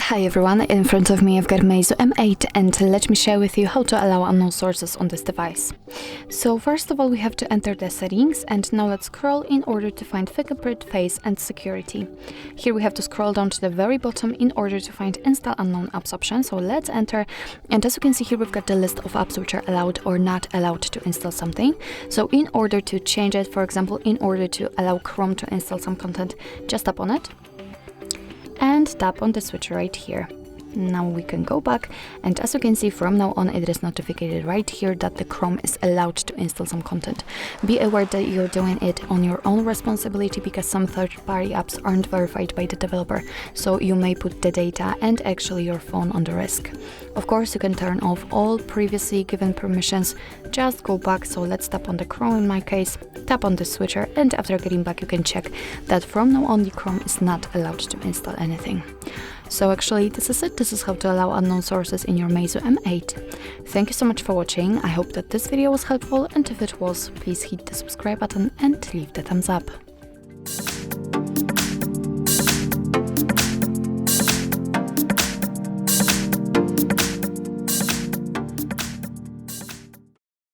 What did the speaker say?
Hi everyone, in front of me I've got MEIZU M8 and let me share with you how to allow unknown sources on this device. So first of all we have to enter the settings, and now let's scroll in order to find fingerprint, face and security. Here we have to scroll down to the very bottom in order to find install unknown apps option, so let's enter, and as you can see here we've got the list of apps which are allowed or not allowed to install something. So in order to change it, for example, in order to allow Chrome to install some content, just tap on it and tap on the switch right here. Now we can go back, and as you can see from now on it is notified right here that the Chrome is allowed to install some content. Be aware that you're doing it on your own responsibility because some third-party apps aren't verified by the developer, so you may put the data and actually your phone on the risk. Of course you can turn off all previously given permissions. Just go back, so let's tap on the Chrome in my case, tap on the switcher, and after getting back you can check that from now on the Chrome is not allowed to install anything. So actually this is it. This is how to allow unknown sources in your MEIZU M8. Thank you so much for watching. I hope that this video was helpful, and if it was, please hit the subscribe button and leave the thumbs up.